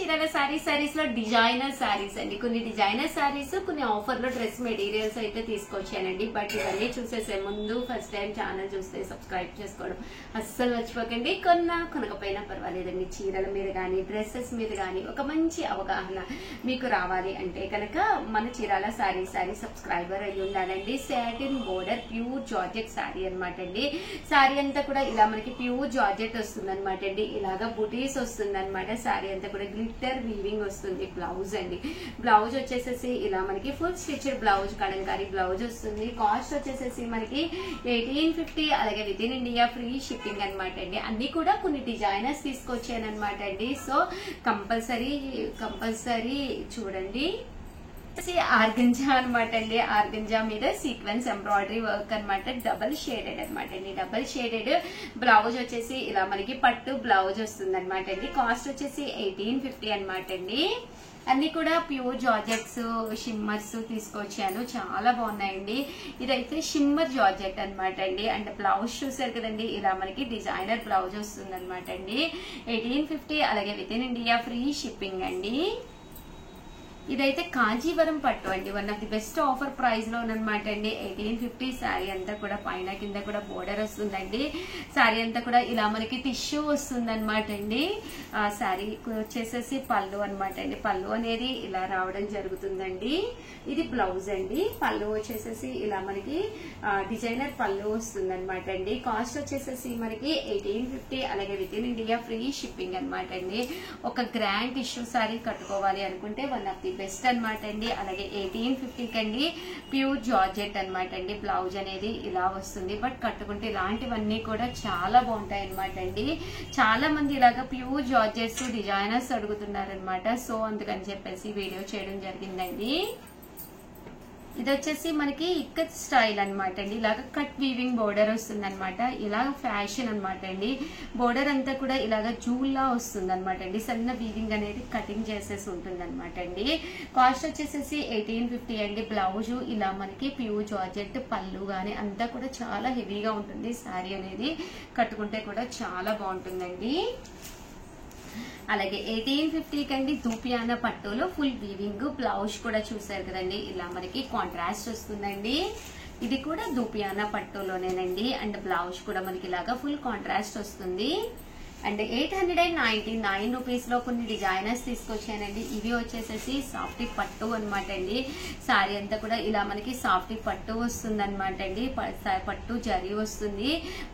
చీరల సారీస్ లో డిజైనర్ సారీస్ అండి. కొన్ని డిజైనర్ సారీస్, కొన్ని ఆఫర్ లో డ్రెస్ మెటీరియల్స్ అయితే తీసుకొచ్చానండి. బట్ ఇవన్నీ చూసేసే ముందు ఫస్ట్ టైం ఛానల్ చూస్తే సబ్స్క్రైబ్ చేసుకోవడం అస్సలు మర్చిపోకండి. కొనకపోయినా పర్వాలేదండి. చీరల మీద గానీ డ్రెస్సెస్ మీద గానీ ఒక మంచి అవగాహన మీకు రావాలి అంటే కనుక మన చీరాల సారీ సబ్స్క్రైబర్ అయ్యి ఉండాలండి. Satin border pure georgette sorry అనమాట అండి. సారీ అంతా కూడా ఇలా మనకి ప్యూర్ జార్జెట్ వస్తుంది అనమాట అండి. ఇలాగా బుటీస్ వస్తుంది అనమాట. సారీ అంతా కూడా గ్లిట్టర్ వీవింగ్ వస్తుంది. బ్లౌజ్ అండి, బ్లౌజ్ వచ్చేసేసి ఇలా మనకి full stitched blouse, Kalamkari blouse వస్తుంది. కాస్ట్ వచ్చేసేసి మనకి 1850, అలాగే with in India free shipping అనమాట అండి. అన్ని కూడా కొన్ని డిజైనర్స్ తీసుకొచ్చాను అనమాట అండి. సో కంపల్సరీ చూడండి. ఆర్గంజా అనమాట అండి. ఆర్గంజా మీద సీక్వెన్స్ ఎంబ్రాయిడరీ వర్క్ అనమాట. డబల్ షేడెడ్ అనమాట అండి. డబల్ షేడెడ్ బ్లౌజ్ వచ్చేసి ఇలా మనకి పట్టు బ్లౌజ్ వస్తుంది అనమాట అండి. కాస్ట్ వచ్చేసి 1850 అనమాట అండి. అన్ని కూడా ప్యూర్ జార్జెట్స్, షిమ్మర్స్ తీసుకొచ్చాను. చాలా బాగున్నాయండి. ఇదైతే షిమ్మర్ జార్జెట్ అనమాట అండి. అండ్ బ్లౌజ్ చూసారు కదండి, ఇలా మనకి డిజైనర్ బ్లౌజ్ వస్తుంది అనమాట అండి. 1850, అలాగే with in India free shipping అండి. ఇదైతే కాంచీవరం పట్టు అండి. One of the best offer price లో అనమాట అండి. 1850. శారీ అంతా కూడా పైన కింద కూడా బోర్డర్ వస్తుందండి. శారీ అంతా కూడా ఇలా మనకి టిష్యూ వస్తుంది అనమాట అండి. శారీ వచ్చేసేసి పళ్ళు అనమాట అండి. పళ్ళు అనేది ఇలా రావడం జరుగుతుందండి. ఇది బ్లౌజ్ అండి. పళ్ళు వచ్చేసేసి ఇలా మనకి డిజైనర్ పళ్ళు వస్తుంది అనమాట అండి. కాస్ట్ వచ్చేసేసి మనకి 1850, అలాగే with in India free shipping అనమాట అండి. ఒక గ్రాండ్ టిష్యూ శారీ కట్టుకోవాలి అనుకుంటే వన్ ఆఫ్ ది బెస్ట్ అనమాట అండి. అలాగే 1850 కండి. ప్యూర్ జార్జెట్ అనమాట అండి. బ్లౌజ్ అనేది ఇలా వస్తుంది. బట్ కట్టుకుంటే ఇలాంటివన్నీ కూడా చాలా బాగుంటాయి అనమాట అండి. చాలా మంది ఇలాగా ప్యూర్ జార్జెట్స్ డిజైనర్స్ అడుగుతున్నారనమాట. సో అందుకని చెప్పేసి వీడియో చేయడం జరిగిందండి. ఇది వచ్చేసి మనకి ఇక్కత్ స్టైల్ అనమాట అండి. ఇలాగ కట్ వీవింగ్ బోర్డర్ వస్తుంది అనమాట. ఇలాగ ఫ్యాషన్ అనమాట అండి. బోర్డర్ అంతా కూడా ఇలాగ జూల్లా వస్తుంది అనమాట అండి. సన్న వీవింగ్ అనేది కటింగ్ చేసేసి ఉంటుంది అనమాట అండి. కాస్ట్ వచ్చేసేసి 1850 అండి. బ్లౌజ్ ఇలా మనకి ప్యూర్ జార్జెట్, పళ్ళు గానీ అంతా కూడా చాలా హెవీగా ఉంటుంది. శారీ అనేది కట్టుకుంటే కూడా చాలా బాగుంటుందండి. అలాగే 1850 కండి దూపియానా పట్టులో ఫుల్ వీవింగ్ బ్లౌజ్ కూడా చూసారు కదండి. ఇలా మనకి కాంట్రాస్ట్ వస్తుందండి. ఇది కూడా దూపియానా పట్టులోనేనండి. అండ్ బ్లౌజ్ కూడా మనకి ఇలాగా ఫుల్ కాంట్రాస్ట్ వస్తుంది. అండ్ 899 రూపీస్ లో కొన్ని డిజైనర్స్ తీసుకొచ్చానండి. ఇవి వచ్చేసేసి సాఫ్ట్ పట్టు అనమాట అండి. శారీ అంతా కూడా ఇలా మనకి సాఫ్ట్ పట్టు వస్తుంది అనమాట అండి. పట్టు జరీ వస్తుంది.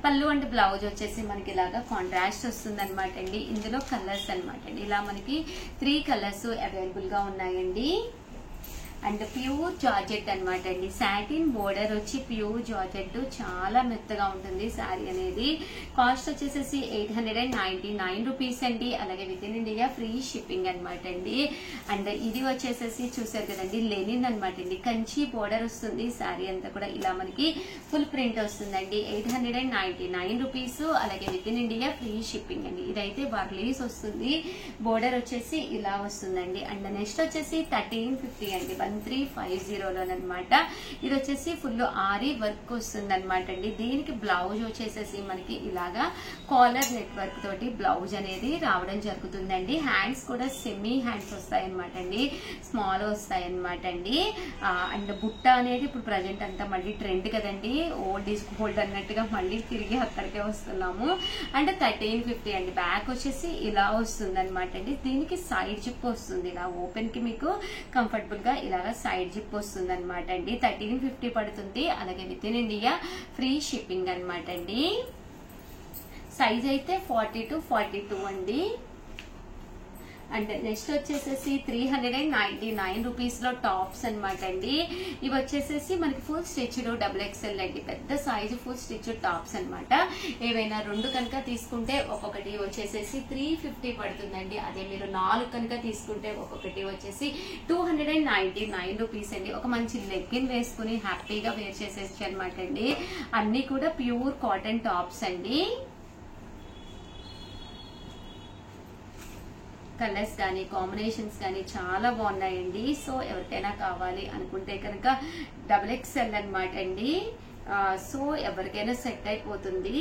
పళ్ళు అండ్ బ్లౌజ్ వచ్చేసి మనకి ఇలాగా కాంట్రాస్ట్ వస్తుంది అనమాట అండి. ఇందులో కలర్స్ అనమాట అండి. ఇలా మనకి 3 కలర్స్ అవైలబుల్ గా ఉన్నాయండి. అండ్ ప్యూర్ జార్జెట్ అనమాట అండి. సాటిన్ బోర్డర్ వచ్చి ప్యూర్ జార్జెట్, చాలా మెత్తగా ఉంటుంది శారీ అనేది. కాస్ట్ వచ్చేసేసి 899 రూపీస్ అండి. అలాగే with in India free shipping అనమాట అండి. అండ్ ఇది వచ్చేసేసి చూసారు కదండి, లెనిన్ అనమాట అండి. కంచి బోర్డర్ వస్తుంది. శారీ అంతా కూడా ఇలా మనకి ఫుల్ ప్రింట్ వస్తుందండి. 899 రూపీస్, అలాగే with in India free shipping అండి. ఇదైతే వర్లీస్ వస్తుంది. బోర్డర్ వచ్చేసి ఇలా వస్తుందండి. అండ్ నెక్స్ట్ వచ్చేసి 1350 అండి. 1350లోనమాట. ఇది వచ్చేసి ఫుల్ ఆరీ వర్క్ వస్తుంది అనమాట అండి. దీనికి బ్లౌజ్ వచ్చేసేసి మనకి ఇలాగా కాలర్ నెట్ వర్క్ తోటి బ్లౌజ్ అనేది రావడం జరుగుతుందండి. హ్యాండ్స్ కూడా సెమీ హ్యాండ్స్ వస్తాయి అనమాట అండి. స్మాల్ వస్తాయి అనమాట అండి. అండ్ బుట్ట అనేది ఇప్పుడు ప్రజెంట్ అంతా మళ్ళీ ట్రెండ్ కదండి. ఓల్డ్ ఈజ్ గోల్డ్ అన్నట్టుగా మళ్ళీ తిరిగి అక్కడికే వస్తున్నాము. అండ్ 1350 అండి. బ్యాక్ వచ్చేసి ఇలా వస్తుంది అనమాట అండి. దీనికి సైడ్ జిప్ వస్తుంది. ఇలా ఓపెన్ కి మీకు కంఫర్టబుల్ గా ఇలా సైడ్ జిప్ వస్తుంది అనమాట అండి. 1350 పడుతుంది. అలాగే with in India free shipping అనమాట అండి. సైజ్ అయితే 40 to 42 అండి. అండ్ నెక్స్ట్ వచ్చేసేసి 399 రూపీస్ లో టాప్స్ అనమాట అండి. ఇవి వచ్చేసేసి మనకి ఫుల్ స్టిచ్ డబుల్ ఎక్స్ఎల్ అండి. పెద్ద సైజు ఫుల్ స్టిచ్ టాప్స్ అనమాట. ఏవైనా 2 కనుక తీసుకుంటే ఒక్కొక్కటి వచ్చేసేసి 350 పడుతుందండి. అదే మీరు 4 కనుక తీసుకుంటే ఒక్కొక్కటి వచ్చేసి 299 రూపీస్ అండి. ఒక మంచి లెగ్గిన్ వేసుకుని హ్యాపీగా వేర్ చేసేసి అనమాట అండి. అన్ని కూడా ప్యూర్ కాటన్ టాప్స్ అండి. కలర్స్ కానీ కాంబినేషన్స్ కానీ చాలా బాగున్నాయండి. సో ఎవరికైనా కావాలి అనుకుంటే కనుక డబుల్ ఎక్స్ఎల్ అనమాట అండి. సో ఎవరికైనా సెట్ అయిపోతుంది.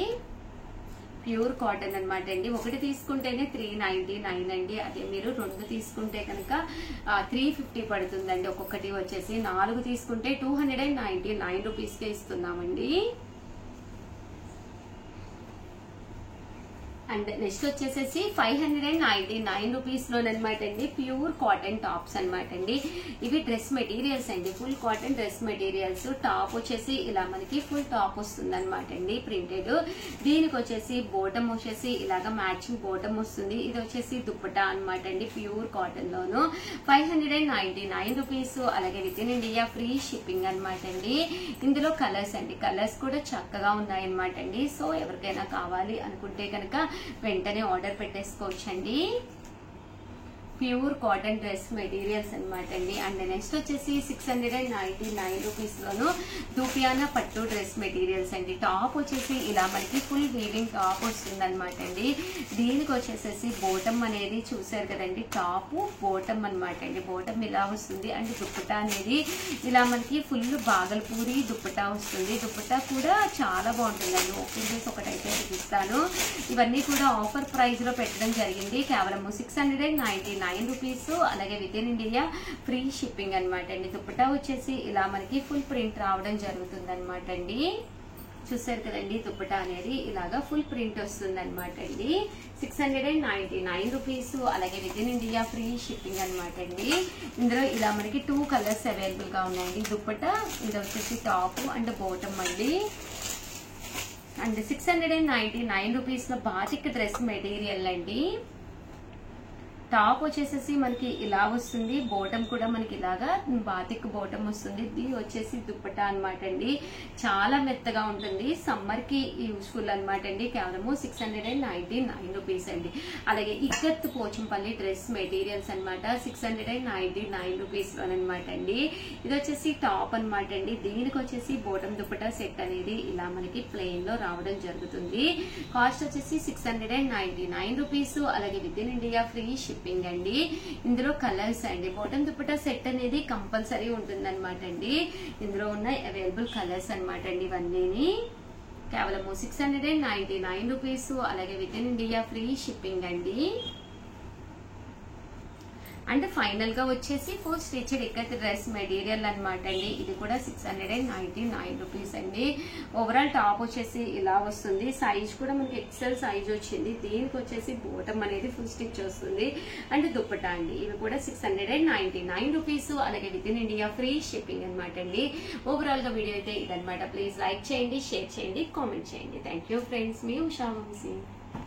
ప్యూర్ కాటన్ అనమాట అండి. ఒకటి తీసుకుంటేనే 399 అండి. అదే మీరు 2 తీసుకుంటే కనుక 350 పడుతుందండి. ఒక్కొక్కటి వచ్చేసి 4 తీసుకుంటే 299 రూపీస్కే ఇస్తున్నామండి. అండ్ నెక్స్ట్ వచ్చేసేసి 599 రూపీస్ లోనమాట అండి. ప్యూర్ కాటన్ టాప్స్ అనమాట అండి. ఇవి డ్రెస్ మెటీరియల్స్ అండి, full cotton dress materials. Top వచ్చేసి ఇలా మనకి ఫుల్ టాప్ వస్తుంది అనమాట అండి, ప్రింటెడ్. దీనికి వచ్చేసి బోటం వచ్చేసి ఇలాగ మ్యాచింగ్ బోటం వస్తుంది. ఇది వచ్చేసి దుప్పటా అనమాట అండి, ప్యూర్ కాటన్ లోను 599 రూపీస్. అలాగే with in India free shipping అనమాట అండి. ఇందులో కలర్స్ అండి, కలర్స్ కూడా చక్కగా ఉన్నాయన్నమాట అండి. సో ఎవరికైనా కావాలి అనుకుంటే కనుక వెంటనే ఆర్డర్ పెట్టేసుకోవచ్చండి. ప్యూర్ కాటన్ డ్రెస్ మెటీరియల్స్ అనమాట అండి. అండ్ నెక్స్ట్ వచ్చేసి 699 రూపీస్ లోను దూపియానా పట్టు డ్రెస్ మెటీరియల్స్ అండి. టాప్ వచ్చేసి ఇలా మనకి ఫుల్ వీవింగ్ టాప్ వస్తుంది అనమాట అండి. దీనికి వచ్చేసేసి బోటం అనేది చూసారు కదండి, టాప్ బోటం అనమాట అండి. బోటం ఇలా వస్తుంది. అండ్ దుప్పటా అనేది ఇలా మనకి ఫుల్ బాగల్పూరి దుప్పటా వస్తుంది. దుప్పటా కూడా చాలా బాగుంటుందండి. ఒకటైతే చూపిస్తాను. ఇవన్నీ కూడా ఆఫర్ ప్రైస్ లో పెట్టడం జరిగింది. కేవలం 699 రూపీస్. అలాగే with in India free shipping అనమాట అండి. దుప్పటా వచ్చేసి ఇలా మనకి ఫుల్ ప్రింట్ రావడం జరుగుతుంది అనమాట అండి. చూసారు కదండి, దుప్పటా అనేది ఇలాగా ఫుల్ ప్రింట్ వస్తుంది అనమాట అండి. 699 రూపీస్. అలాగే with in India free shipping అనమాట అండి. ఇందులో ఇలా మనకి 2 కలర్స్ అవైలబుల్ గా ఉన్నాయండి. దుప్పటా ఇది వచ్చేసి టాప్ అండ్ బోటం అండి. అండ్ 699 రూపీస్ లో బాతిక్ డ్రెస్ మెటీరియల్ అండి. టాప్ వచ్చేసేసి మనకి ఇలా వస్తుంది, బోటం కూడా మనకి ఇలాగా బాతిక్ బోటం వస్తుంది. ఇది వచ్చేసి దుప్పటా అనమాట అండి. చాలా మెత్తగా ఉంటుంది, సమ్మర్ కి యూస్ఫుల్ అనమాట అండి. కేవలము 699 రూపీస్ అండి. అలాగే ఇక్కత్ పోచంపల్లి డ్రెస్ మెటీరియల్స్ అనమాట, 699 రూపీస్ లోనమాట అండి. ఇది వచ్చేసి టాప్ అనమాట అండి. దీనికి వచ్చేసి బోటం దుప్పటా సెట్ అనేది ఇలా మనకి ప్లెయిన్ లో రావడం జరుగుతుంది. కాస్ట్ వచ్చేసి 699 రూపీస్. అలాగే with in India free shipping అండి. ఇందులో కలర్స్ అండి, బాటమ్ దుపట్టా సెట్ అనేది కంపల్సరీ ఉంటుంది అనమాట అండి. ఇందులో ఉన్న అవైలబుల్ కలర్స్ అనమాట అండి ఇవన్నీ. కేవలం 699 రూపీస్. అలాగే with in India free shipping అండి. అండ్ ఫైనల్ గా వచ్చేసి full stitched ikat dress material అనమాట అండి. ఇది కూడా 699 రూపీస్ అండి. ఓవరాల్ టాప్ వచ్చేసి ఇలా వస్తుంది. సైజ్ కూడా మనకి ఎక్సెల్ సైజ్ వచ్చింది. దీనికి వచ్చేసి బోటమ్ అనేది ఫుల్ స్టిచ్ వస్తుంది. అండ్ దుప్పటా అండి, ఇవి కూడా 699 రూపీస్. అలాగే with in India free shipping అనమాట అండి. ఓవరాల్ గా వీడియో అయితే ఇదనమాట. ప్లీజ్ లైక్ చేయండి, షేర్ చేయండి, కామెంట్ చేయండి. థ్యాంక్ యూ ఫ్రెండ్స్, మీ ఉషా వంశీ.